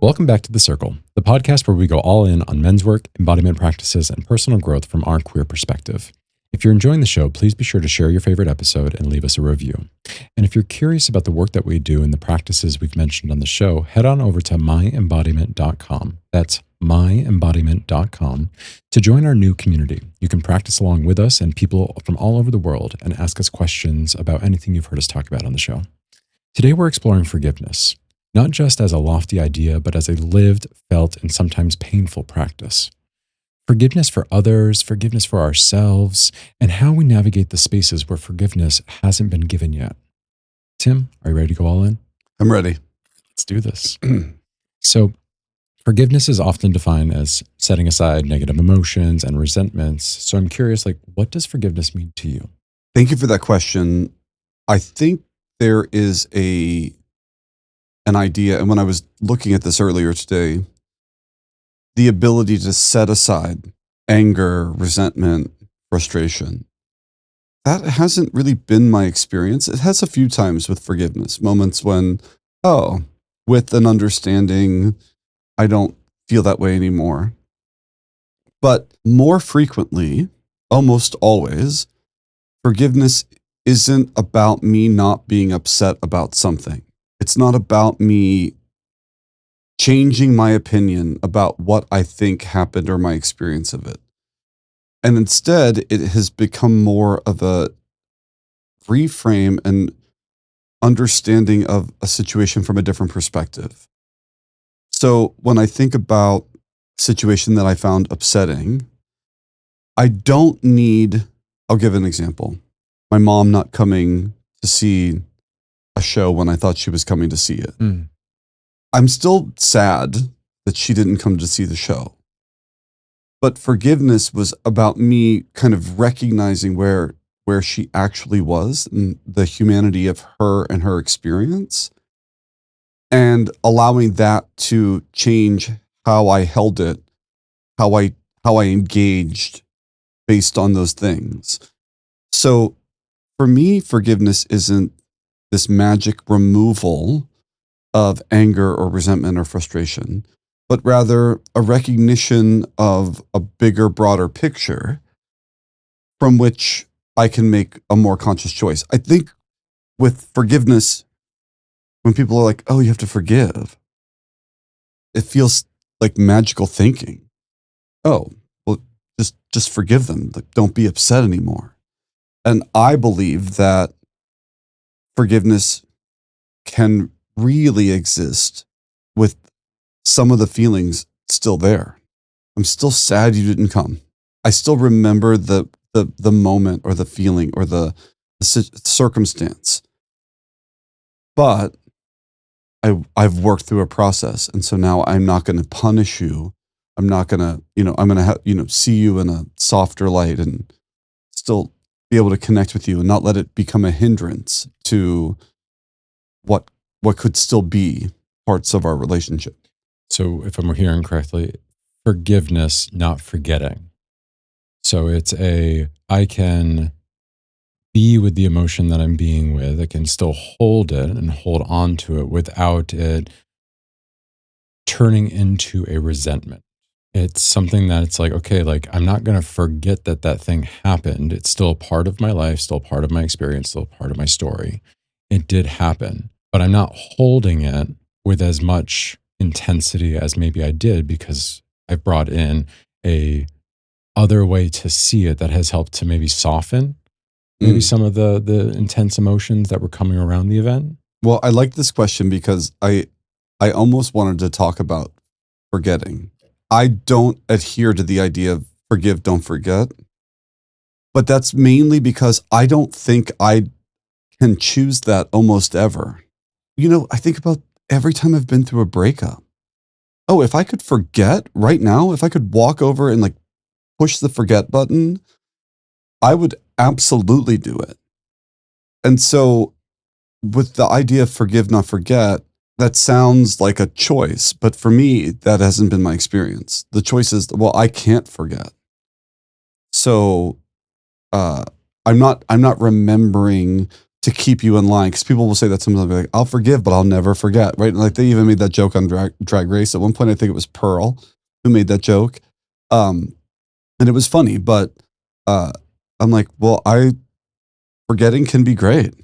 Welcome back to The Circle, the podcast where we go all in on men's work, embodiment practices, and personal growth from our queer perspective. If you're enjoying the show, please be sure to share your favorite episode and leave us a review. And if you're curious about the work that we do and the practices we've mentioned on the show, head on over to myembodiment.com. That's myembodiment.com to join our new community. You can practice along with us and people from all over the world and ask us questions about anything you've heard us talk about on the show. Today, we're exploring forgiveness. Not just as a lofty idea, but as a lived, felt, and sometimes painful practice. Forgiveness for others, forgiveness for ourselves, and how we navigate the spaces where forgiveness hasn't been given yet. Tim, are you ready to go all in? I'm ready. Let's do this. So, forgiveness is often defined as setting aside negative emotions and resentments. So I'm curious, what does forgiveness mean to you? Thank you for that question. I think there is an idea, and when I was looking at this earlier today, the ability to set aside anger, resentment, frustration. That hasn't really been my experience. It has a few times with forgiveness, moments when, with an understanding, I don't feel that way anymore. But more frequently, almost always, forgiveness isn't about me not being upset about something. It's not about me changing my opinion about what I think happened or my experience of it. And instead, it has become more of a reframe and understanding of a situation from a different perspective. So when I think about a situation that I found upsetting, I don't need, I'll give an example. My mom not coming to see a show when I thought she was coming to see it. I'm still sad that she didn't come to see the show. But forgiveness was about me kind of recognizing where she actually was and the humanity of her and her experience, and allowing that to change how I held it, how I engaged based on those things. So for me, forgiveness isn't this magic removal of anger or resentment or frustration, but rather a recognition of a bigger, broader picture from which I can make a more conscious choice. I think with forgiveness, when people are like, oh, you have to forgive, it feels like magical thinking. Oh, well, just forgive them. Like, don't be upset anymore. And I believe that forgiveness can really exist with some of the feelings still there. I'm still sad you didn't come. I still remember the moment or the feeling or the circumstance. But I've worked through a process, and so now I'm not going to punish you. I'm not going to, I'm going to see you in a softer light and still be able to connect with you and not let it become a hindrance to what could still be parts of our relationship. So if I'm hearing correctly, forgiveness, not forgetting. So it's I can be with the emotion that I'm being with. I can still hold it and hold on to it without it turning into a resentment. It's something that it's I'm not going to forget that thing happened. It's still a part of my life, still part of my experience, still part of my story. It did happen, but I'm not holding it with as much intensity as maybe I did because I brought in a other way to see it that has helped to maybe soften maybe some of the intense emotions that were coming around the event. Well, I like this question because I almost wanted to talk about forgetting. I don't adhere to the idea of forgive, don't forget. But that's mainly because I don't think I can choose that almost ever. I think about every time I've been through a breakup. Oh, if I could forget right now, if I could walk over and push the forget button, I would absolutely do it. And so with the idea of forgive, not forget, that sounds like a choice, but for me, that hasn't been my experience. The choice is, well, I can't forget. So I'm not remembering to keep you in line. Because people will say that sometimes, like, I'll forgive, but I'll never forget, right? Like they even made that joke on Drag Race. At one point, I think it was Pearl who made that joke. And it was funny, but I'm like, well, forgetting can be great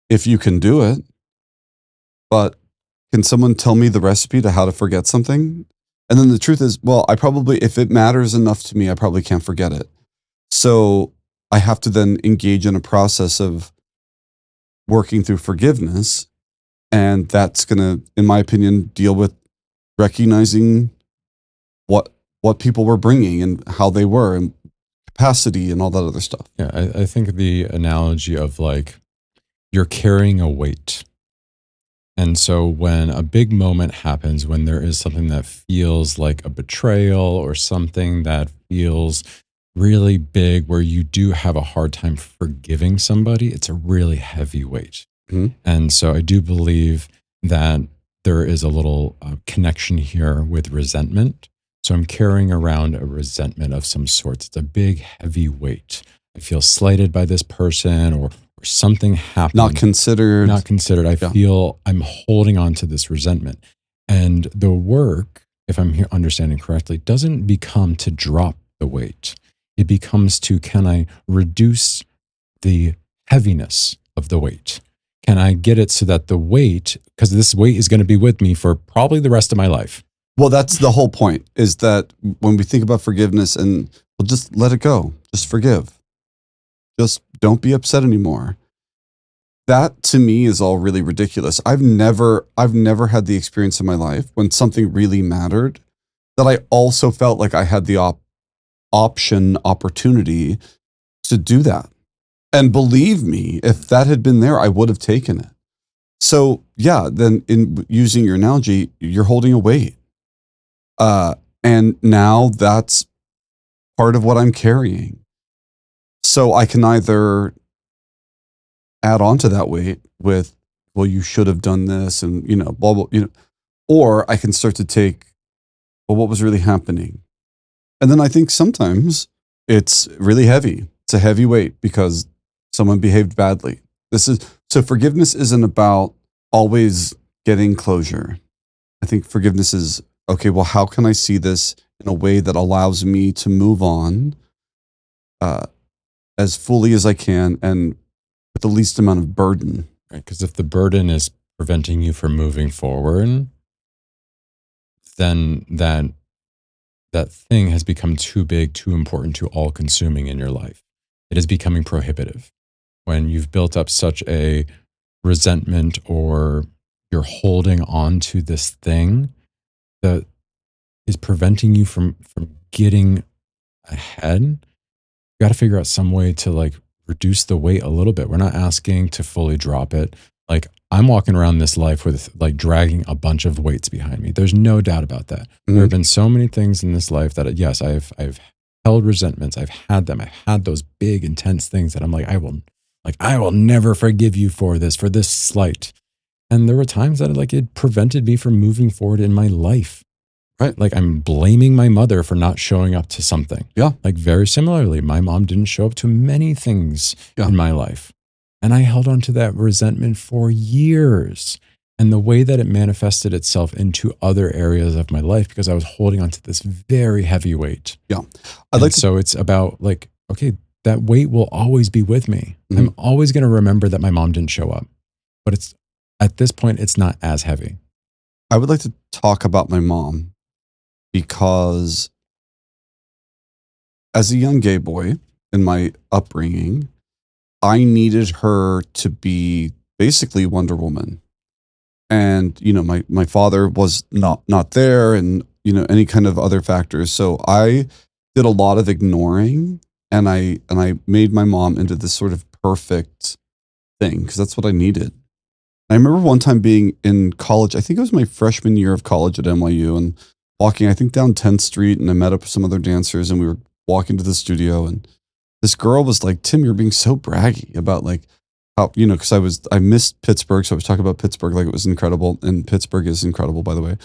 if you can do it. But can someone tell me the recipe to how to forget something? And then the truth is, well, if it matters enough to me, I probably can't forget it. So I have to then engage in a process of working through forgiveness. And that's going to, in my opinion, deal with recognizing what people were bringing and how they were and capacity and all that other stuff. Yeah, I think the analogy of like you're carrying a weight. And so when a big moment happens, when there is something that feels like a betrayal or something that feels really big where you do have a hard time forgiving somebody, it's a really heavy weight. Mhm. And so I do believe that there is a little connection here with resentment. So I'm carrying around a resentment of some sort. It's a big, heavy weight. I feel slighted by this person or something happened. Not considered. Not considered. I Yeah. feel I'm holding on to this resentment. And the work, if I'm understanding correctly, doesn't become to drop the weight. It becomes to, can I reduce the heaviness of the weight? Can I get it so that the weight, because this weight is going to be with me for probably the rest of my life. Well, that's the whole point, is that when we think about forgiveness and well, just let it go, just forgive, just don't be upset anymore. That to me is all really ridiculous. I've never had the experience in my life when something really mattered that I also felt like I had the opportunity to do that. And believe me, if that had been there, I would have taken it. So yeah, then in using your analogy, you're holding a weight. And now that's part of what I'm carrying. So I can either add on to that weight with, well, you should have done this and, blah, blah, or I can start to take, well, what was really happening? And then I think sometimes it's really heavy. It's a heavy weight because someone behaved badly. So forgiveness isn't about always getting closure. I think forgiveness is, okay, well, how can I see this in a way that allows me to move on as fully as I can and with the least amount of burden? Right? Because if the burden is preventing you from moving forward, then that thing has become too big, too important, too all-consuming in your life. It is becoming prohibitive. When you've built up such a resentment or you're holding on to this thing that is preventing you from getting ahead, you got to figure out some way to like reduce the weight a little bit. We're not asking to fully drop it. Like I'm walking around this life with like dragging a bunch of weights behind me. There's no doubt about that. Mm-hmm. There have been so many things in this life that yes, I've held resentments. I've had them. I've had those big intense things that I'm like, I will never forgive you for this slight. And there were times that like it prevented me from moving forward in my life. Right. Like I'm blaming my mother for not showing up to something. Yeah. Like very similarly, my mom didn't show up to many things in my life. And I held on to that resentment for years. And the way that it manifested itself into other areas of my life, because I was holding on to this very heavy weight. Yeah. So it's about like, okay, that weight will always be with me. Mm-hmm. I'm always going to remember that my mom didn't show up. But it's at this point, it's not as heavy. I would like to talk about my mom because as a young gay boy in my upbringing, I needed her to be basically Wonder Woman. And, my father was not there and, any kind of other factors. So I did a lot of ignoring and I made my mom into this sort of perfect thing because that's what I needed. I remember one time being in college, I think it was my freshman year of college at NYU, and walking, I think, down 10th Street, and I met up with some other dancers, and we were walking to the studio, and this girl was like, Tim, you're being so braggy about like how, because I missed Pittsburgh, so I was talking about Pittsburgh like it was incredible, and Pittsburgh is incredible, by the way.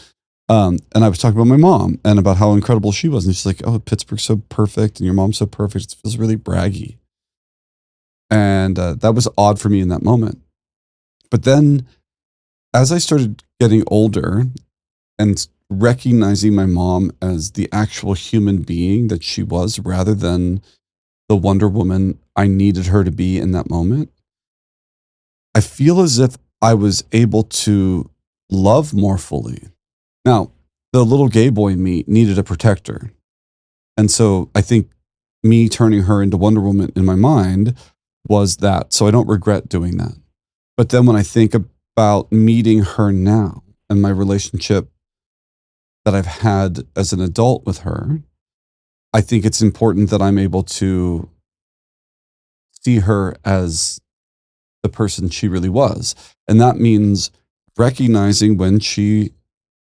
And I was talking about my mom and about how incredible she was, and she's like, oh, Pittsburgh's so perfect, and your mom's so perfect, it feels really braggy. And that was odd for me in that moment. But then as I started getting older and recognizing my mom as the actual human being that she was rather than the Wonder Woman I needed her to be in that moment, I feel as if I was able to love more fully. Now, the little gay boy in me needed a protector. And so I think me turning her into Wonder Woman in my mind was that. So I don't regret doing that. But then when I think about meeting her now and my relationship that I've had as an adult with her, I think it's important that I'm able to see her as the person she really was. And that means recognizing when she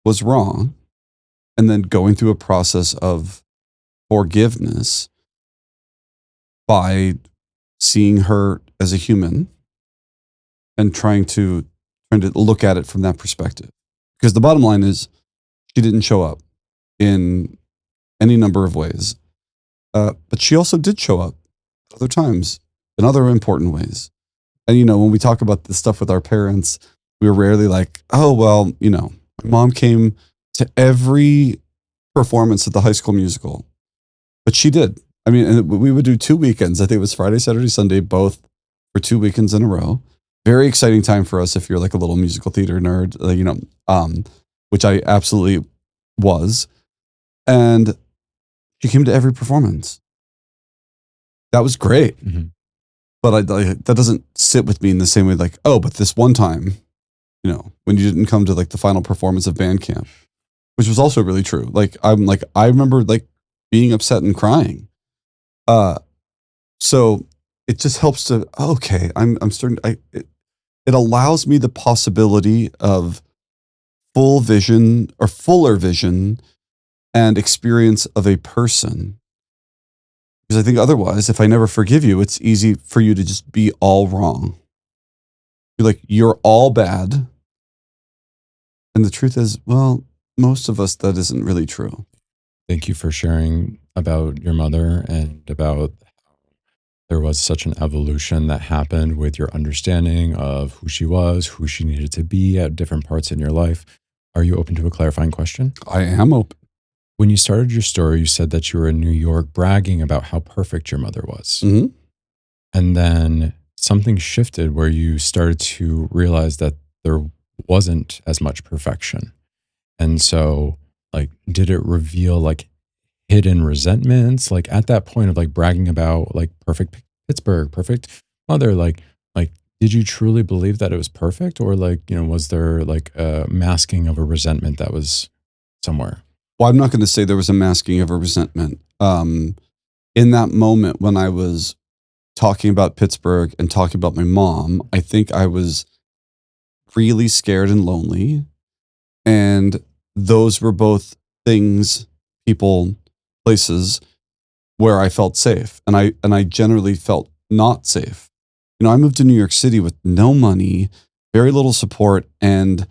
was wrong and then going through a process of forgiveness by seeing her as a human and trying to look at it from that perspective. Because the bottom line is she didn't show up in any number of ways. But she also did show up other times in other important ways. And, when we talk about this stuff with our parents, we're rarely like, oh, well, my mom came to every performance at the High School Musical. But she did. I mean, and we would do 2 weekends. I think it was Friday, Saturday, Sunday, both for 2 weekends in a row. Very exciting time for us if you're like a little musical theater nerd, which I absolutely was. And she came to every performance. That was great. Mm-hmm. But that doesn't sit with me in the same way, like, oh, but this one time, when you didn't come to like the final performance of band camp, which was also really true. I remember like being upset and crying. So it just helps to, okay, I'm starting, it allows me the possibility of full vision or fuller vision and experience of a person. Because I think otherwise, if I never forgive you, it's easy for you to just be all wrong. You're like, you're all bad. And the truth is, well, most of us, that isn't really true. Thank you for sharing about your mother and about how there was such an evolution that happened with your understanding of who she was, who she needed to be at different parts in your life. Are you open to a clarifying question? I am open. When you started your story, you said that you were in New York bragging about how perfect your mother was. Mm-hmm. And then something shifted where you started to realize that there wasn't as much perfection. And so, like, did it reveal like hidden resentments? Like at that point of like bragging about like perfect Pittsburgh, perfect mother, like, did you truly believe that it was perfect? Or like, was there like a masking of a resentment that was somewhere? Well, I'm not going to say there was a masking of a resentment. In that moment when I was talking about Pittsburgh and talking about my mom, I think I was really scared and lonely. And those were both things, people, places where I felt safe. And I generally felt not safe. I moved to New York City with no money, very little support, and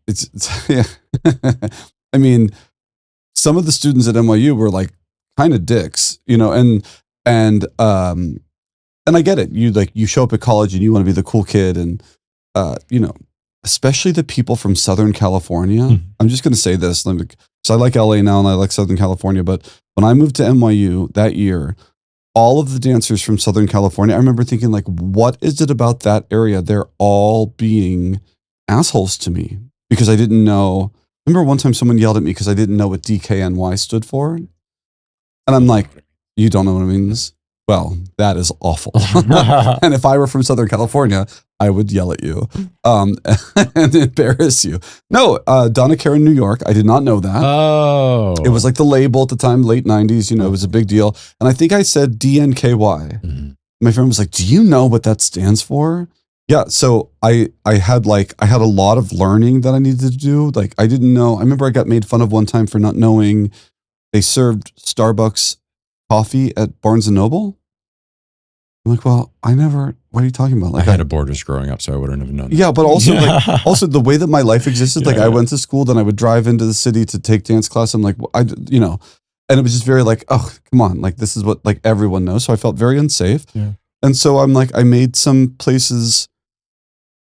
it's yeah. I mean, some of the students at NYU were like kind of dicks, and I get it. You show up at college and you want to be the cool kid, and especially the people from Southern California. Mm-hmm. I'm just going to say this, because I like LA now and I like Southern California, but when I moved to NYU that year, all of the dancers from Southern California, I remember thinking like, what is it about that area? They're all being assholes to me because I didn't know. Remember one time someone yelled at me because I didn't know what DKNY stood for? And I'm like, you don't know what it means? Well, that is awful. And if I were from Southern California, I would yell at you and embarrass you. No, Donna Karen, New York. I did not know that. Oh. It was like the label at the time, late 90s, it was a big deal. And I think I said DNKY. Mm-hmm. My friend was like, do you know what that stands for? Yeah. So I had a lot of learning that I needed to do. Like I didn't know. I remember I got made fun of one time for not knowing they served Starbucks coffee at Barnes & Noble. I'm like, well, what are you talking about? Like I had a Borders growing up, so I wouldn't have known that. Yeah, but also also the way that my life existed, like I went to school, then I would drive into the city to take dance class. I'm like, and it was just very like, oh, come on. Like this is what like everyone knows. So I felt very unsafe. Yeah. And so I'm like, I made some places,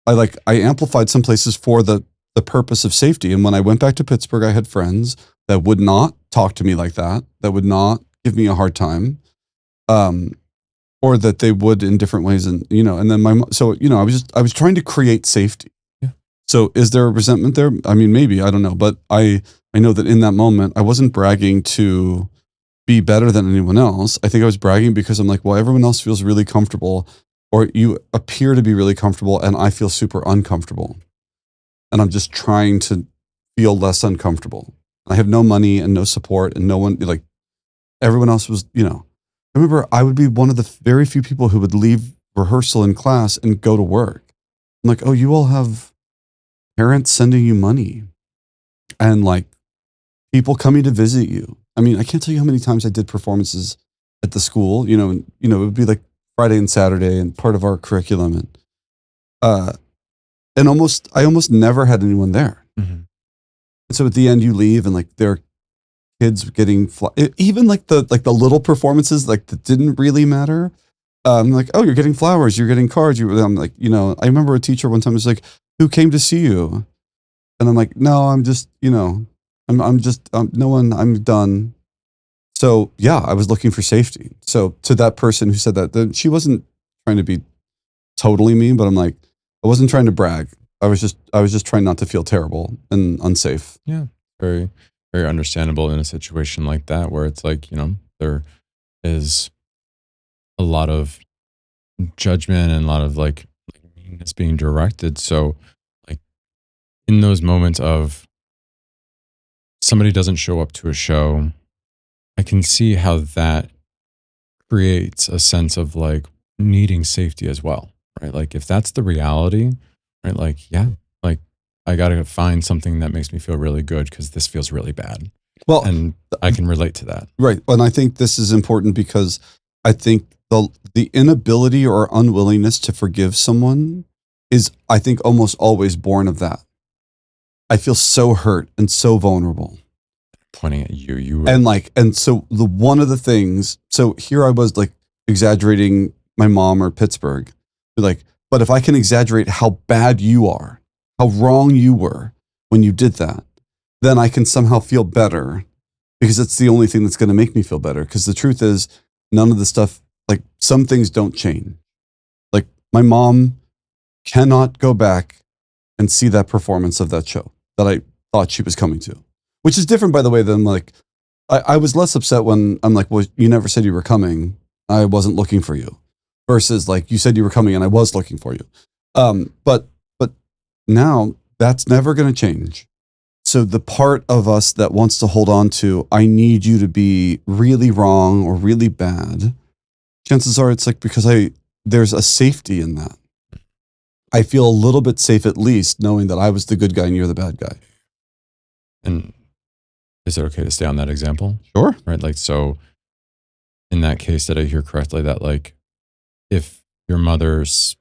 I amplified some places for the purpose of safety. And when I went back to Pittsburgh, I had friends that would not talk to me like that would not give me a hard time. Or that they would in different ways. And, and then I was trying to create safety. Yeah. So is there a resentment there? I mean, maybe, I don't know. But I know that in that moment, I wasn't bragging to be better than anyone else. I think I was bragging because I'm like, well, everyone else feels really comfortable, or you appear to be really comfortable, and I feel super uncomfortable. And I'm just trying to feel less uncomfortable. I have no money and no support, and no one, like, everyone else was, I remember I would be one of the very few people who would leave rehearsal in class and go to work. I'm like, oh, you all have parents sending you money and like people coming to visit you. I mean, I can't tell you how many times I did performances at the school, it would be like Friday and Saturday and part of our curriculum. And I almost never had anyone there. Mm-hmm. And so at the end you leave and like there are kids getting even like the little performances like that didn't really matter. Like, oh, you're getting flowers, you're getting cards. I'm like, I remember a teacher one time was like, who came to see you? And I'm like, no, I'm just, I'm just no one. I'm done. So yeah, I was looking for safety. So to that person who said that she wasn't trying to be totally mean, but I'm like, I wasn't trying to brag. I was just trying not to feel terrible and unsafe. Yeah, very, very understandable in a situation like that where it's like, there is a lot of judgment and a lot of like meanness being directed. So like in those moments of somebody doesn't show up to a show, I can see how that creates a sense of like needing safety as well, right? Like if that's the reality, right? Like, yeah, like I got to find something that makes me feel really good because this feels really bad. Well, and I can relate to that. Right. And I think this is important because I think the inability or unwillingness to forgive someone is, I think, almost always born of that. I feel so hurt and so vulnerable. Pointing at you and so one of the things, so here I was like exaggerating my mom or Pittsburgh, like, but if I can exaggerate how bad you are, how wrong you were when you did that, then I can somehow feel better because it's the only thing that's going to make me feel better. Because the truth is, none of the stuff, like some things don't change. Like my mom cannot go back and see that performance of that show that I thought she was coming to, which is different, by the way, than like, I was less upset when I'm like, well, you never said you were coming. I wasn't looking for you, versus like, you said you were coming and I was looking for you. But now that's never going to change. So the part of us that wants to hold on to, I need you to be really wrong or really bad, chances are it's like because there's a safety in that. I feel a little bit safe at least knowing that I was the good guy and you're the bad guy. And is it okay to stay on that example? Sure. Right. Like, so in that case, did I hear correctly that like, if your mother's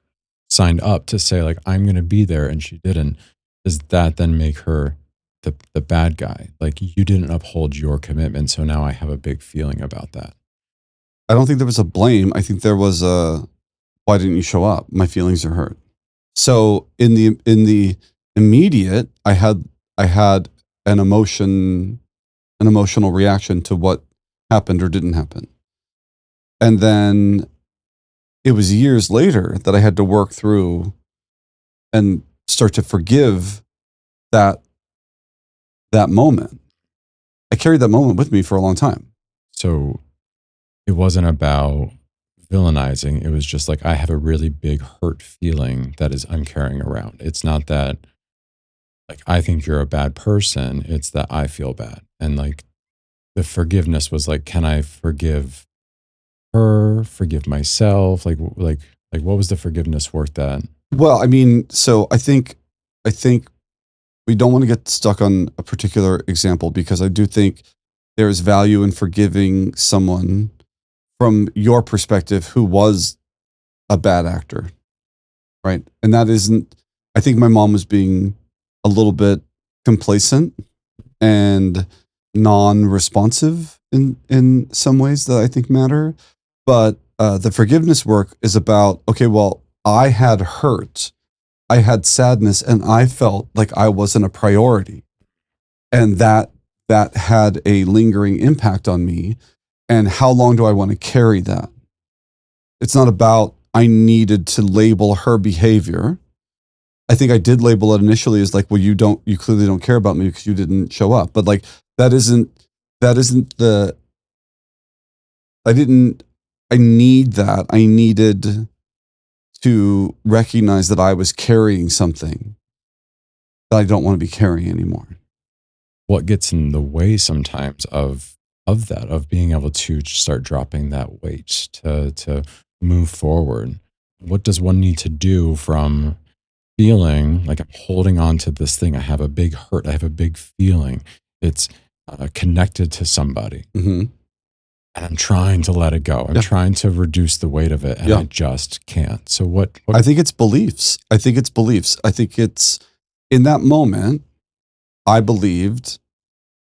signed up to say like, I'm going to be there and she didn't, does that then make her the bad guy? Like you didn't uphold your commitment. So now I have a big feeling about that. I don't think there was a blame. I think there was why didn't you show up? My feelings are hurt. So in the immediate, I had an emotional reaction to what happened or didn't happen. And then it was years later that I had to work through and start to forgive that moment. I carried that moment with me for a long time. So it wasn't about villainizing. It was just like, I have a really big hurt feeling that I'm carrying around. It's not that like, I think you're a bad person. It's that I feel bad. And like the forgiveness was like, can I forgive her, forgive myself? Like what was the forgiveness work that? Well, I mean, so I think we don't want to get stuck on a particular example because I do think there is value in forgiving someone from your perspective who was a bad actor, right? And that isn't, I think my mom was being a little bit complacent and non-responsive in some ways that I think matter. But the forgiveness work is about, okay, well, I had hurt, I had sadness, and I felt like I wasn't a priority. And that had a lingering impact on me. And how long do I want to carry that? It's not about I needed to label her behavior. I think I did label it initially as like, well, you clearly don't care about me because you didn't show up. But like, that isn't the, I need that. I needed to recognize that I was carrying something that I don't want to be carrying anymore. What gets in the way sometimes of that, of being able to start dropping that weight to move forward? What does one need to do from feeling like I'm holding on to this thing? I have a big hurt. I have a big feeling. It's connected to somebody. Mm-hmm. And I'm trying to let it go. I'm trying to reduce the weight of it, and I just can't. So what? I think it's beliefs. I think it's in that moment, I believed.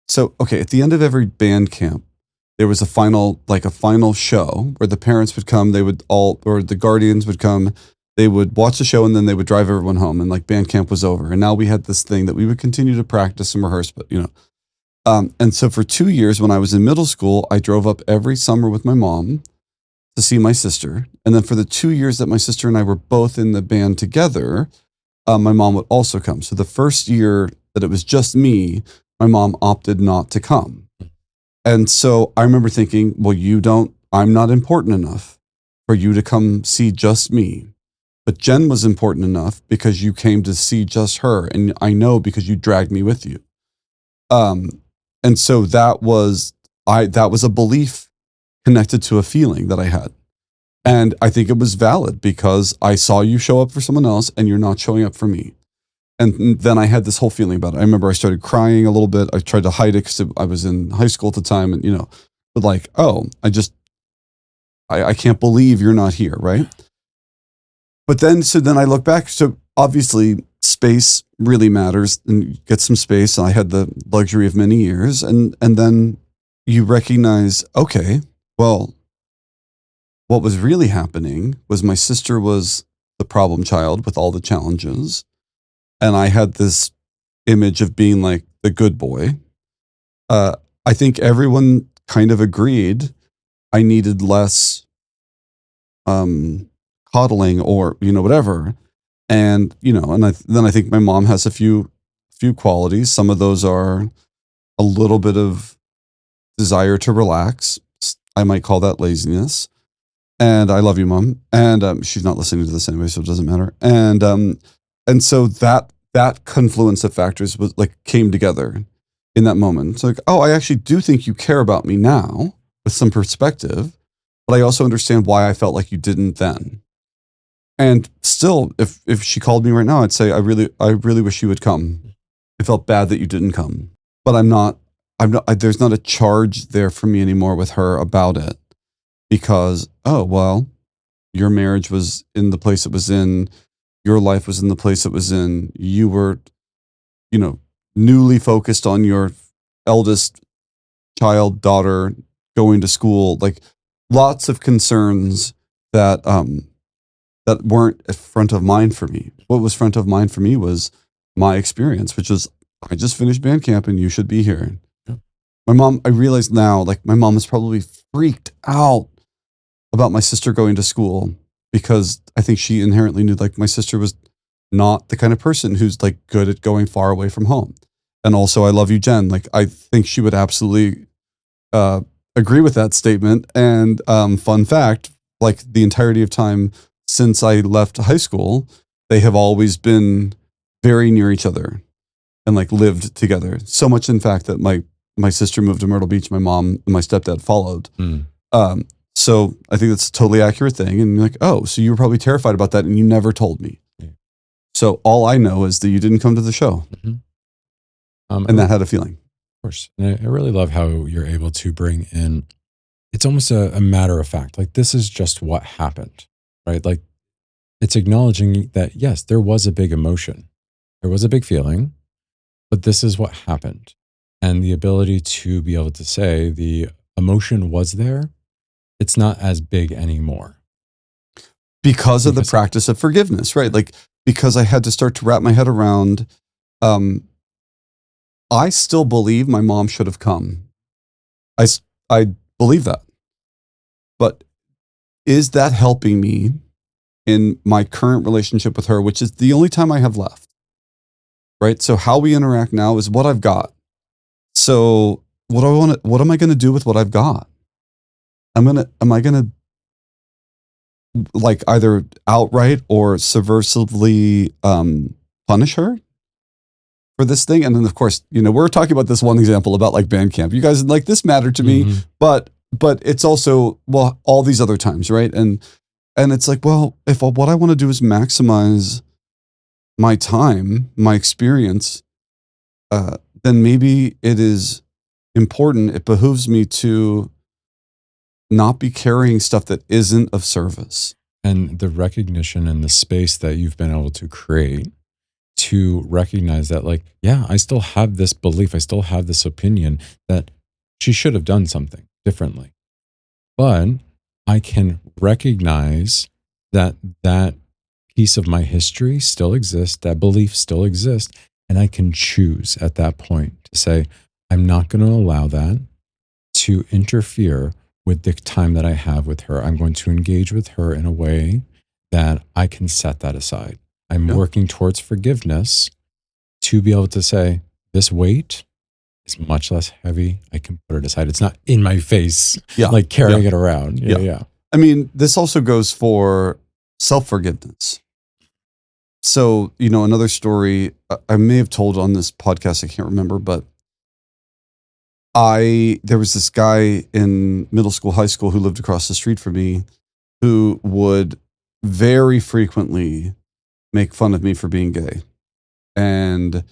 So, okay, at the end of every band camp, there was a final show where the parents would come, or the guardians would come, they would watch the show, and then they would drive everyone home, and like band camp was over. And now we had this thing that we would continue to practice and rehearse, but and so for 2 years when I was in middle school, I drove up every summer with my mom to see my sister. And then for the 2 years that my sister and I were both in the band together, my mom would also come. So the first year that it was just me, my mom opted not to come. And so I remember thinking, well, I'm not important enough for you to come see just me. But Jen was important enough because you came to see just her. And I know because you dragged me with you. And so that was a belief connected to a feeling that I had. And I think it was valid because I saw you show up for someone else and you're not showing up for me. And then I had this whole feeling about it. I remember I started crying a little bit. I tried to hide it because I was in high school at the time, and but like, oh, I can't believe you're not here, right? But then I look back. So obviously, space really matters, and you get some space. And I had the luxury of many years, and then you recognize, okay, well, what was really happening was my sister was the problem child with all the challenges. And I had this image of being like the good boy. I think everyone kind of agreed I needed less coddling or, whatever. And, then I think my mom has a few qualities. Some of those are a little bit of desire to relax. I might call that laziness. And I love you, Mom. And she's not listening to this anyway, so it doesn't matter. And so that confluence of factors was like came together in that moment. It's like, oh, I actually do think you care about me now with some perspective, but I also understand why I felt like you didn't then. And still, if she called me right now, I'd say I really wish you would come. I felt bad that you didn't come, but I'm not. There's not a charge there for me anymore with her about it, because well, your marriage was in the place it was in. Your life was in the place it was in. You were, newly focused on your eldest child, daughter, going to school, like lots of concerns that weren't front of mind for me. What was front of mind for me was my experience, which was I just finished band camp and you should be here. Yeah. My mom, I realize now, like my mom was probably freaked out about my sister going to school, because I think she inherently knew like my sister was not the kind of person who's like good at going far away from home. And also, I love you, Jen. Like, I think she would absolutely agree with that statement. And fun fact, like the entirety of time since I left high school, they have always been very near each other and like lived together. So much, in fact, that my sister moved to Myrtle Beach. My mom and my stepdad followed. So I think that's a totally accurate thing. And you're like, oh, so you were probably terrified about that and you never told me. Yeah. So all I know is that you didn't come to the show. Mm-hmm. And that had a feeling. Of course. And I really love how you're able to bring in, it's almost a matter of fact. Like, this is just what happened, right? Like, it's acknowledging that, yes, there was a big emotion. There was a big feeling, but this is what happened. And the ability to be able to say the emotion was there, it's not as big anymore. Because of the practice of forgiveness, right? Like, because I had to start to wrap my head around, I still believe my mom should have come. I believe that. But is that helping me in my current relationship with her, which is the only time I have left? Right? So how we interact now is what I've got. So what am I going to do with what I've got? Am I going to like either outright or subversively punish her for this thing? And then of course, we're talking about this one example about like band camp. You guys like, this mattered to me, but it's also, well, all these other times, right? And it's like, well, if what I want to do is maximize my time, my experience, then maybe it is important. It behooves me to not be carrying stuff that isn't of service. And the recognition and the space that you've been able to create to recognize that, like, yeah, I still have this belief, I still have this opinion that she should have done something differently. But I can recognize that that piece of my history still exists, that belief still exists, and I can choose at that point to say, I'm not going to allow that to interfere with the time that I have with her. I'm going to engage with her in a way that I can set that aside. I'm working towards forgiveness to be able to say, this weight is much less heavy. I can put it aside. It's not in my face, like carrying it around. Yeah. I mean, this also goes for self-forgiveness. So, another story I may have told on this podcast, I can't remember, but there was this guy in middle school, high school who lived across the street from me who would very frequently make fun of me for being gay. And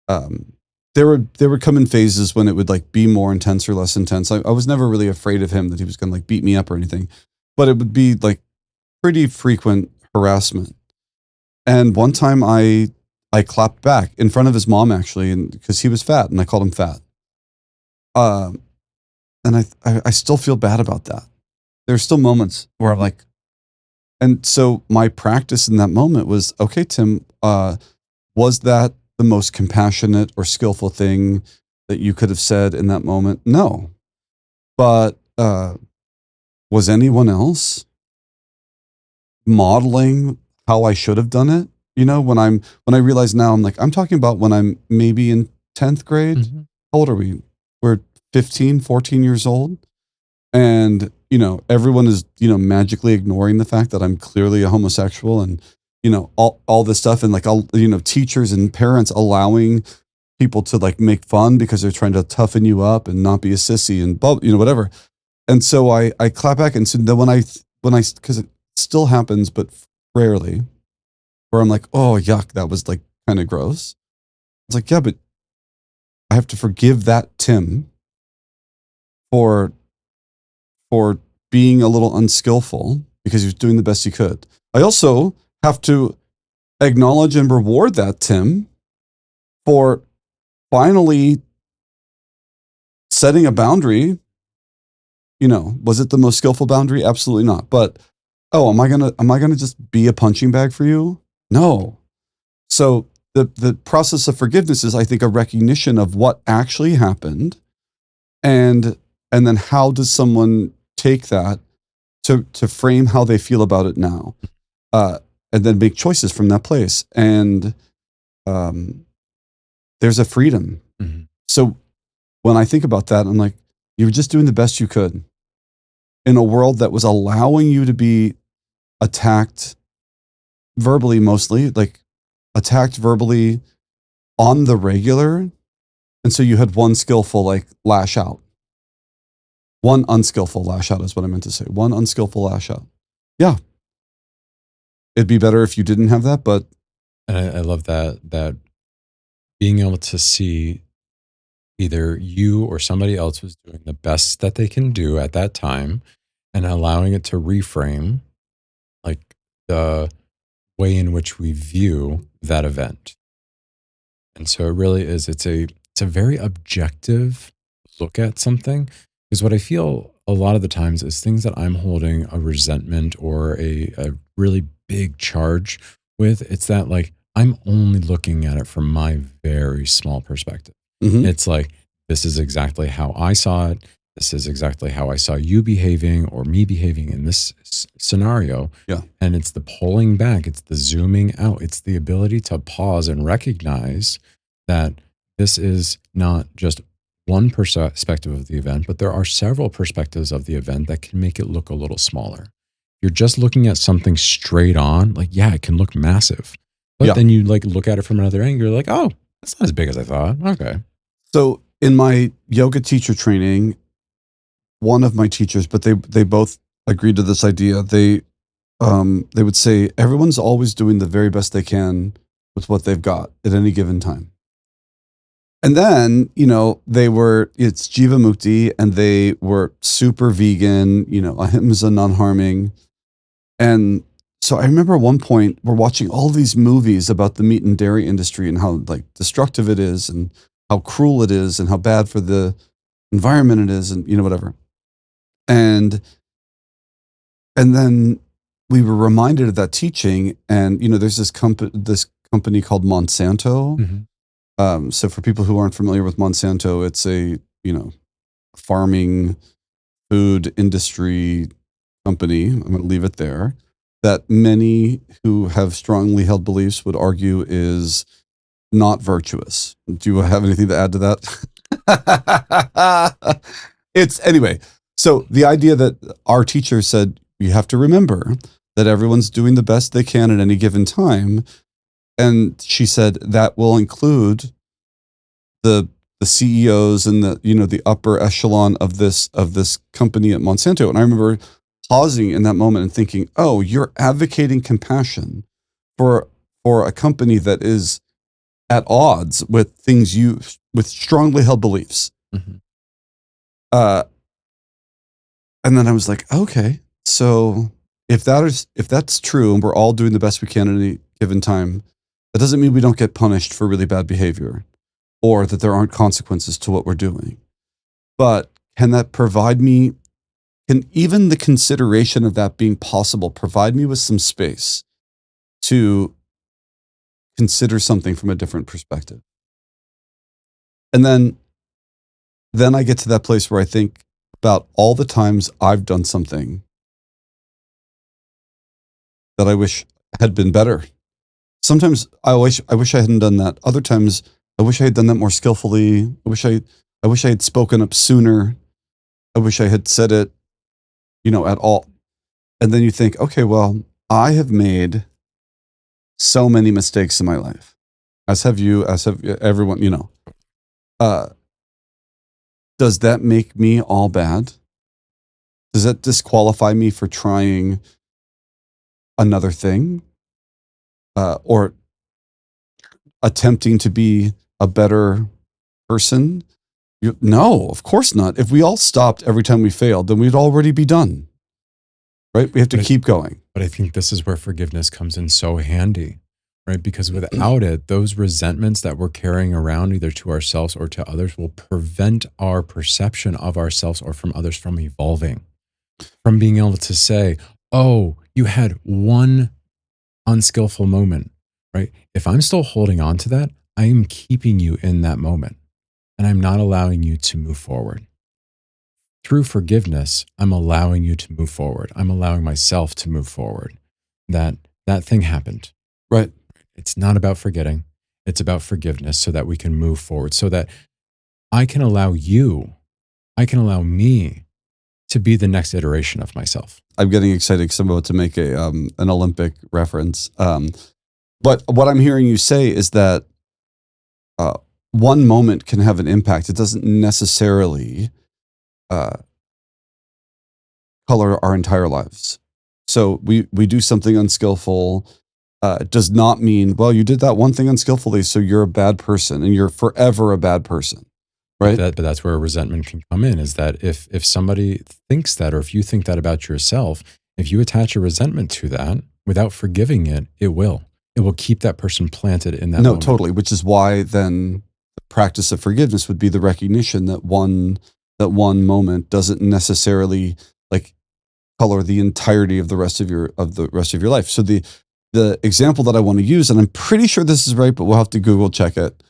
there would come in phases when it would like be more intense or less intense. I was never really afraid of him that he was going to like beat me up or anything, but it would be like pretty frequent harassment. And one time I clapped back in front of his mom, actually, and because he was fat and I called him fat. And I still feel bad about that. There's still moments where I'm like, and so my practice in that moment was, okay, Tim, was that the most compassionate or skillful thing that you could have said in that moment? No. But was anyone else modeling how I should have done it? When I realize now, I'm like, I'm talking about when I'm maybe in 10th grade. Mm-hmm. How old are we? We're 15, 14 years old. And, everyone is, magically ignoring the fact that I'm clearly a homosexual and, all this stuff. And like, teachers and parents allowing people to like make fun because they're trying to toughen you up and not be a sissy and, whatever. And so I clap back. And so then when I, cause it still happens, but rarely, where I'm like, oh, yuck, that was like kind of gross. It's like, yeah, but I have to forgive that Tim for being a little unskillful because he was doing the best he could. I also have to acknowledge and reward that Tim for finally setting a boundary. Was it the most skillful boundary? Absolutely not. But am I gonna just be a punching bag for you? No. So the process of forgiveness is, I think, a recognition of what actually happened, and then how does someone take that to frame how they feel about it now, and then make choices from that place. And there's a freedom. Mm-hmm. So when I think about that, I'm like, you were just doing the best you could in a world that was allowing you to be attacked verbally, mostly like attacked verbally on the regular. And so you had one skillful like lash out. One unskillful lash out is what I meant to say. One unskillful lash out. Yeah. It'd be better if you didn't have that, but. And I love that being able to see either you or somebody else was doing the best that they can do at that time and allowing it to reframe like the way in which we view that event. And so it really is, it's a very objective look at something. Because what I feel a lot of the times is things that I'm holding a resentment or a really big charge with. It's that like I'm only looking at it from my very small perspective. Mhm. It's like, this is exactly how I saw it. This is exactly how I saw you behaving or me behaving in this scenario. Yeah. And it's the pulling back, it's the zooming out, it's the ability to pause and recognize that this is not just one perspective of the event, but there are several perspectives of the event that can make it look a little smaller. You're just looking at something straight on, like, yeah, it can look massive. But Yeah. then you like look at it from another angle, you're like, oh, that's not as big as I thought. Okay. So in my yoga teacher training, one of my teachers, but they both agreed to this idea. They would say everyone's always doing the very best they can with what they've got at any given time. And then, it's Jiva Mukti and they were super vegan, ahimsa, non-harming. And so I remember at one point we're watching all these movies about the meat and dairy industry and how like destructive it is and how cruel it is and how bad for the environment it is and whatever. And then we were reminded of that teaching and there's this company called Monsanto. Mm-hmm. So for people who aren't familiar with Monsanto, it's a farming food industry company. I'm going to leave it there. That many who have strongly held beliefs would argue is not virtuous. Do you have anything to add to that? Anyway. So the idea that our teacher said, you have to remember that everyone's doing the best they can at any given time. And she said that will include the CEOs and the upper echelon of this company at Monsanto. And I remember pausing in that moment and thinking, oh, you're advocating compassion for a company that is at odds with with strongly held beliefs. Mm-hmm. And then I was like, okay, so if that's true and we're all doing the best we can at any given time, that doesn't mean we don't get punished for really bad behavior or that there aren't consequences to what we're doing. But can even the consideration of that being possible provide me with some space to consider something from a different perspective? And then I get to that place where I think about all the times I've done something that I wish had been better. Sometimes I wish I hadn't done that. Other times I wish I had done that more skillfully. I wish I had spoken up sooner. I wish I had said it, at all. And then you think, okay, well, I have made so many mistakes in my life, as have you, as have everyone, does that make me all bad? Does that disqualify me for trying another thing? Or attempting to be a better person? No, of course not. If we all stopped every time we failed, then we'd already be done. Right? We have to keep going. But I think this is where forgiveness comes in so handy, right? Because without it, those resentments that we're carrying around either to ourselves or to others will prevent our perception of ourselves or from others from evolving, from being able to say, oh, you had one unskillful moment, right? If I'm still holding on to that, I am keeping you in that moment and I'm not allowing you to move forward. Through forgiveness, I'm allowing you to move forward. I'm allowing myself to move forward. That thing happened. Right. It's not about forgetting. It's about forgiveness so that we can move forward, so that I can allow me to be the next iteration of myself. I'm getting excited because I'm about to make an Olympic reference. But what I'm hearing you say is that one moment can have an impact. It doesn't necessarily color our entire lives. So we do something unskillful. It does not mean, well, you did that one thing unskillfully, so you're a bad person and you're forever a bad person. Right. But that's where resentment can come in, is that if somebody thinks that, or if you think that about yourself, if you attach a resentment to that without forgiving it, it will keep that person planted in that moment. Totally. Which is why then the practice of forgiveness would be the recognition that that one moment doesn't necessarily like color the entirety of the rest of your life. So the example that I want to use, and I'm pretty sure this is right, but we'll have to Google check it.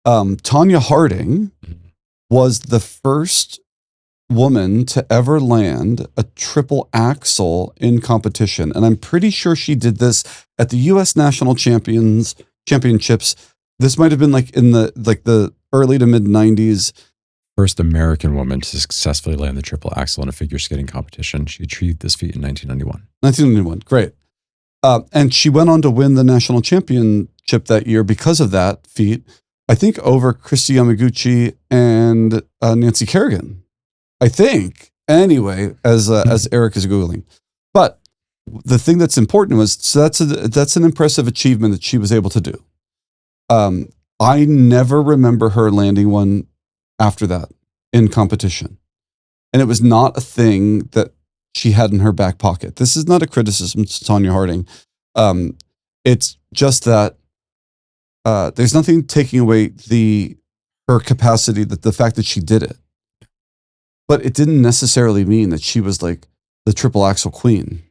Tanya Harding was the first woman to ever land a triple axel in competition. And I'm pretty sure she did this at the US National Championships. This might have been like in the early to mid 90s. First American woman to successfully land the triple axel in a figure skating competition. She achieved this feat in 1991. 1991, great. And she went on to win the national championship that year because of that feat, I think over Christy Yamaguchi and Nancy Kerrigan. I think, anyway, as Eric is Googling. But the thing that's important was, so that's an impressive achievement that she was able to do. I never remember her landing one after that in competition. And it was not a thing that she had in her back pocket. This is not a criticism to Tanya Harding. It's just that there's nothing taking away her capacity, that the fact that she did it. But it didn't necessarily mean that she was like the triple axel queen.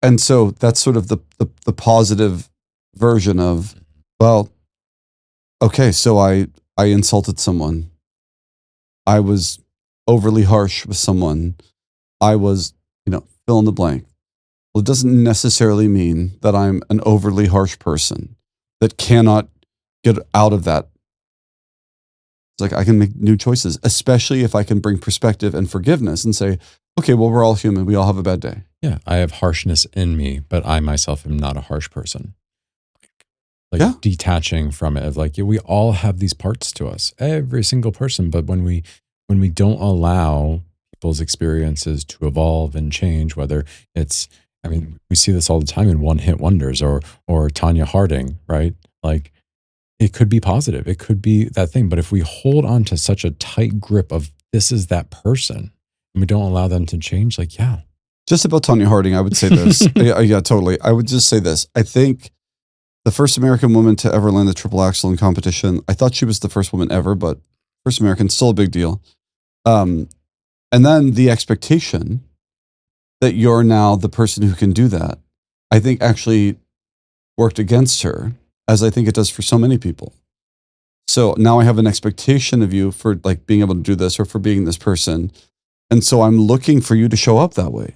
And so that's sort of the positive version of, well, okay, so I insulted someone. I was overly harsh with someone. I was, fill in the blank. Well, it doesn't necessarily mean that I'm an overly harsh person that cannot get out of that. It's like I can make new choices, especially if I can bring perspective and forgiveness and say, okay, well, we're all human. We all have a bad day. Yeah, I have harshness in me, but I myself am not a harsh person. Detaching from it, of we all have these parts to us, every single person. But when we don't allow people's experiences to evolve and change, whether it's, we see this all the time in one-hit wonders or Tanya Harding, right? It could be positive, it could be that thing. But if we hold on to such a tight grip of this is that person, and we don't allow them to change, Just about Tanya Harding, I would say this. Yeah, totally. I would just say this. I think the first American woman to ever land the triple axel in competition, I thought she was the first woman ever, but first American, still a big deal. And then the expectation that you're now the person who can do that, I think actually worked against her, as I think it does for so many people. So now I have an expectation of you for being able to do this or for being this person. And so I'm looking for you to show up that way.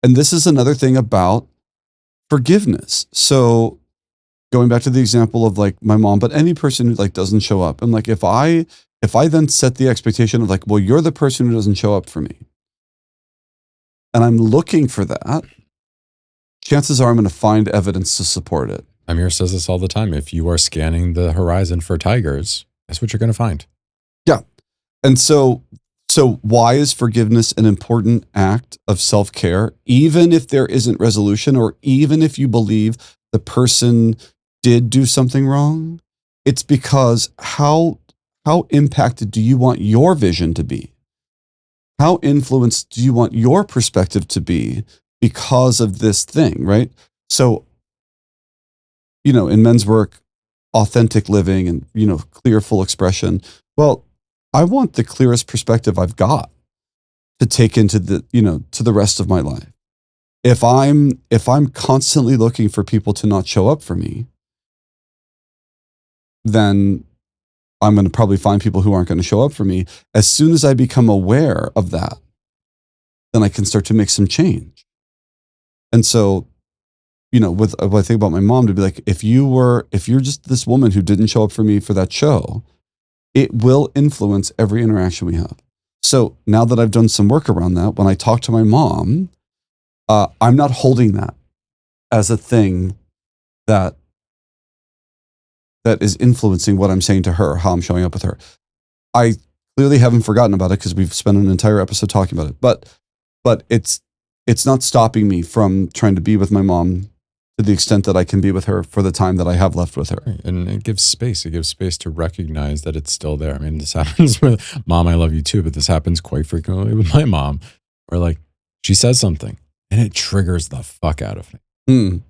And this is another thing about forgiveness. So going back to the example of my mom, but any person who doesn't show up. And if I then set the expectation of well, you're the person who doesn't show up for me, and I'm looking for that, chances are I'm going to find evidence to support it. Amir says this all the time. If you are scanning the horizon for tigers, that's what you're going to find. Yeah. And so why is forgiveness an important act of self-care, even if there isn't resolution, or even if you believe the person did do something wrong? It's because how impacted do you want your vision to be? How influenced do you want your perspective to be because of this thing, right? So, in men's work, authentic living and, clear, full expression. Well, I want the clearest perspective I've got to take into to the rest of my life. If I'm constantly looking for people to not show up for me, then I'm going to probably find people who aren't going to show up for me. As soon as I become aware of that, then I can start to make some change. And so, with what I think about my mom, to be if you're just this woman who didn't show up for me for that show, it will influence every interaction we have. So now that I've done some work around that, when I talk to my mom, I'm not holding that as a thing that is influencing what I'm saying to her, how I'm showing up with her. I clearly haven't forgotten about it because we've spent an entire episode talking about it. But it's not stopping me from trying to be with my mom to the extent that I can be with her for the time that I have left with her. Right. And it gives space. It gives space to recognize that it's still there. This happens with Mom, I love you too, but this happens quite frequently with my mom, where she says something and it triggers the fuck out of me.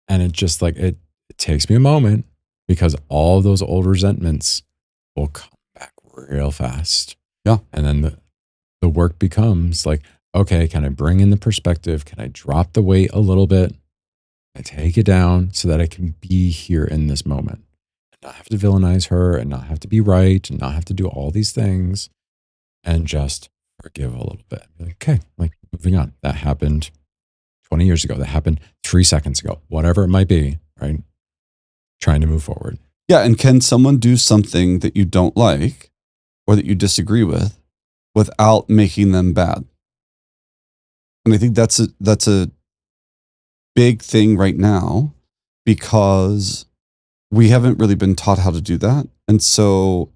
And it just it takes me a moment, because all those old resentments will come back real fast. Yeah. And then the work becomes like, okay, can I bring in the perspective? Can I drop the weight a little bit? Can I take it down so that I can be here in this moment and not have to villainize her and not have to be right and not have to do all these things and just forgive a little bit. Be like, okay, like moving on. That happened 20 years ago. That happened 3 seconds ago, whatever it might be, right? Trying to move forward. Yeah. And can someone do something that you don't like or that you disagree with without making them bad? And I think that's a big thing right now because we haven't really been taught how to do that. And so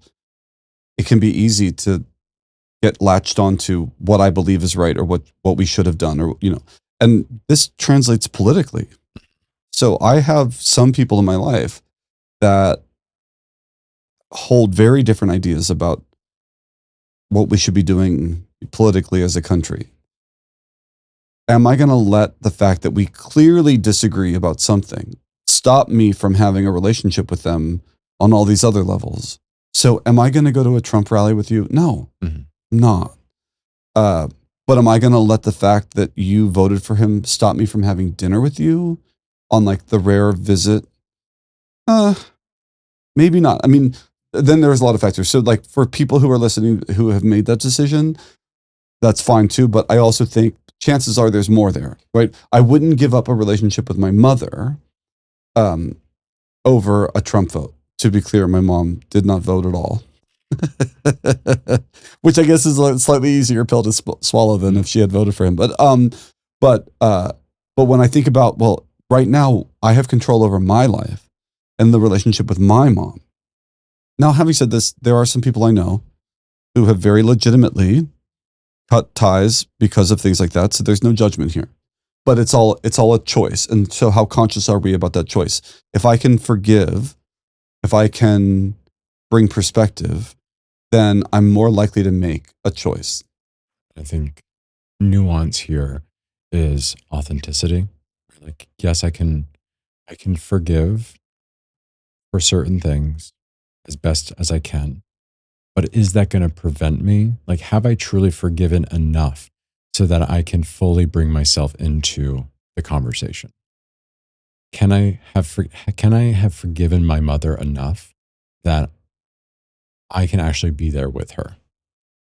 it can be easy to get latched onto what I believe is right or what we should have done or, and this translates politically. So I have some people in my life that hold very different ideas about what we should be doing politically as a country. Am I going to let the fact that we clearly disagree about something stop me from having a relationship with them on all these other levels? So am I going to go to a Trump rally with you? No, not. But am I going to let the fact that you voted for him stop me from having dinner with you on like the rare visit? Maybe not. I mean, then there's a lot of factors. So like for people who are listening who have made that decision, that's fine too. But I also think chances are there's more there, right? I wouldn't give up a relationship with my mother over a Trump vote. To be clear, my mom did not vote at all. Which I guess is a slightly easier pill to swallow than if she had voted for him. But when I think about, well, right now I have control over my life and the relationship with my mom. Now, having said this, there are some people I know who have very legitimately cut ties because of things like that. So there's no judgment here, but it's all a choice. And so how conscious are we about that choice? If I can forgive, if I can bring perspective, then I'm more likely to make a choice. I think nuance here is authenticity. Like, yes, I can forgive for certain things as best as I can, but is that going to prevent me? Like, have I truly forgiven enough so that I can fully bring myself into the conversation? Can I have forgiven my mother enough that I can actually be there with her?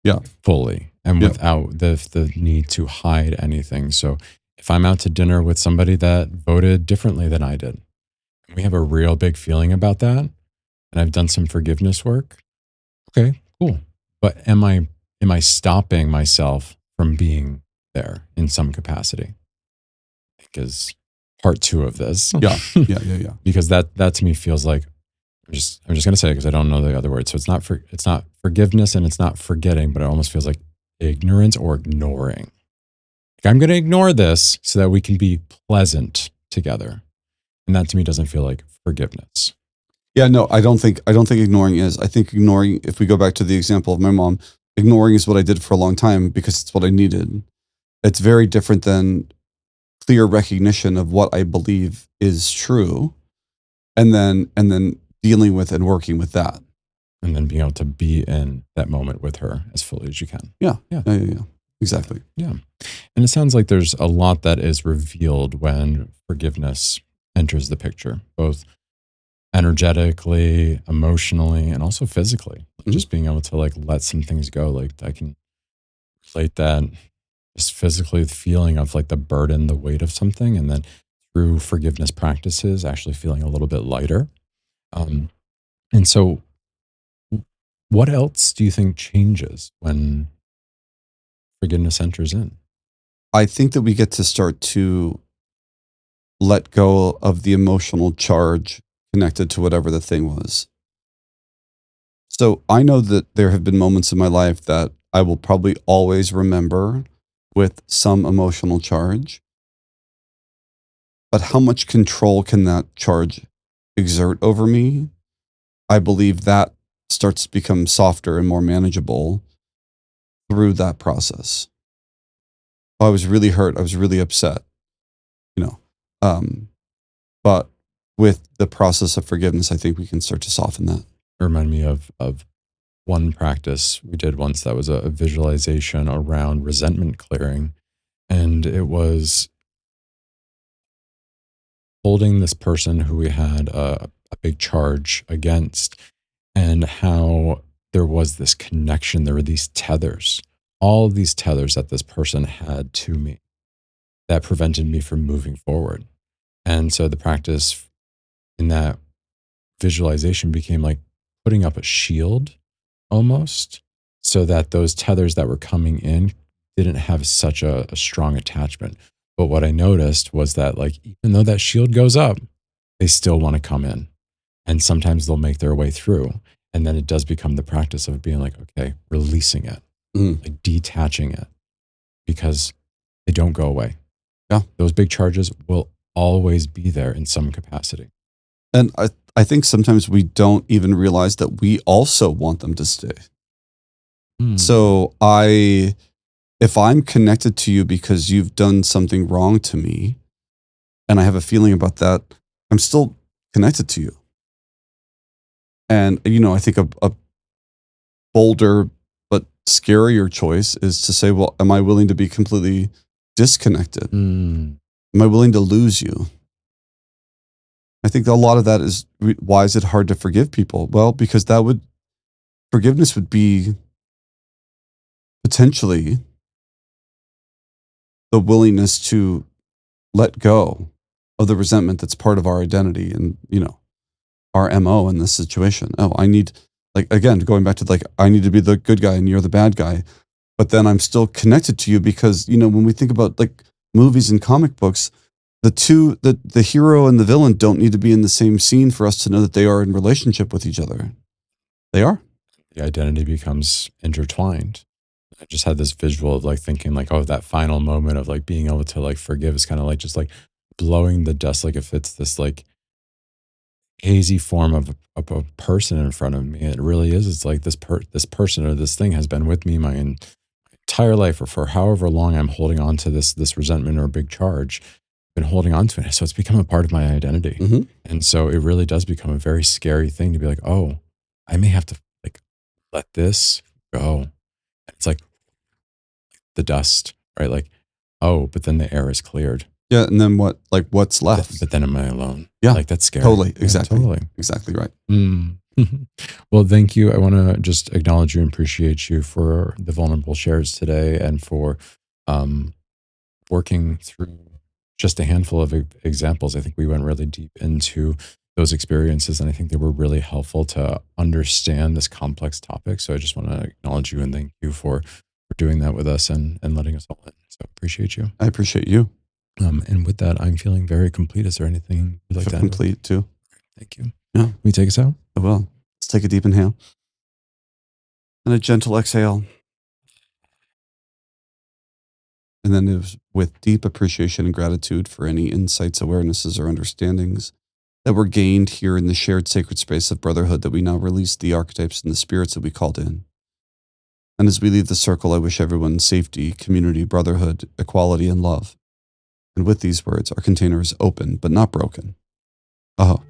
Yeah. Fully and without the need to hide anything. So if I'm out to dinner with somebody that voted differently than I did, and we have a real big feeling about that, and I've done some forgiveness work, okay, cool. But am I stopping myself from being there in some capacity? Because part 2 of this. Yeah. Because that to me feels like, I'm just going to say it because I don't know the other word. So it's not forgiveness and it's not forgetting, but it almost feels like ignorance or ignoring. Like, I'm going to ignore this so that we can be pleasant together. And that to me doesn't feel like forgiveness. Yeah, no, I don't think ignoring is. I think ignoring, if we go back to the example of my mom, ignoring is what I did for a long time because it's what I needed. It's very different than clear recognition of what I believe is true and then dealing with and working with that. And then being able to be in that moment with her as fully as you can. Yeah. Exactly. Yeah. And it sounds like there's a lot that is revealed when forgiveness enters the picture, both energetically, emotionally, and also physically. Just being able to like let some things go. Like I can relate that just physically the feeling of like the burden, the weight of something, and then through forgiveness practices, actually feeling a little bit lighter. And so what else do you think changes when forgiveness enters in? I think that we get to start to let go of the emotional charge connected to whatever the thing was. So I know that there have been moments in my life that I will probably always remember with some emotional charge. But how much control can that charge exert over me? I believe that starts to become softer and more manageable through that process. I was really hurt. I was really upset, but with the process of forgiveness, I think we can start to soften that. Remind me of one practice we did once that was a visualization around resentment clearing. And it was holding this person who we had a big charge against, and how there was this connection. There were these tethers, all of these tethers that this person had to me that prevented me from moving forward. And so the practice in that visualization became like putting up a shield almost, so that those tethers that were coming in didn't have such a strong attachment. But what I noticed was that, like, even though that shield goes up, they still want to come in. And sometimes they'll make their way through. And then it does become the practice of being like, okay, releasing it, like detaching it, because they don't go away. Yeah. Those big charges will always be there in some capacity. And I think sometimes we don't even realize that we also want them to stay. So if I'm connected to you because you've done something wrong to me, and I have a feeling about that, I'm still connected to you. And, I think a bolder but scarier choice is to say, well, am I willing to be completely disconnected? Am I willing to lose you? I think a lot of that is, why is it hard to forgive people? Well, because forgiveness would be potentially the willingness to let go of the resentment that's part of our identity and, our MO in this situation. Oh, I need, again, going back to I need to be the good guy and you're the bad guy. But then I'm still connected to you because, when we think about movies and comic books, the hero and the villain don't need to be in the same scene for us to know that they are in relationship with each other. They are. The identity becomes intertwined. I just had this visual of thinking oh, that final moment of being able to forgive is kind of just blowing the dust, if it's this hazy form of a person in front of me. It really is. It's this person or this thing has been with me my entire life, or for however long I'm holding on to this resentment or big charge. Been holding on to it, so it's become a part of my identity. And so it really does become a very scary thing to be oh, I may have to let this go. It's the dust, right? Oh, but then the air is cleared. Yeah, and then what? What's left? But then am I alone? Yeah, that's scary. Totally, Yeah, exactly, totally, exactly right. Well, thank you. I want to just acknowledge you and appreciate you for the vulnerable shares today, and for working through just a handful of examples. I think we went really deep into those experiences, and I think they were really helpful to understand this complex topic. So I just want to acknowledge you and thank you for doing that with us and letting us all in. So appreciate you. I appreciate you. And with that, I'm feeling very complete. Is there anything you'd like to add? Complete too. Thank you. Yeah. Will you take us out? I will. Let's take a deep inhale and a gentle exhale. And then with deep appreciation and gratitude for any insights, awarenesses, or understandings that were gained here in the shared sacred space of brotherhood, that we now release the archetypes and the spirits that we called in. And as we leave the circle, I wish everyone safety, community, brotherhood, equality, and love. And with these words, our container is open but not broken. Aho.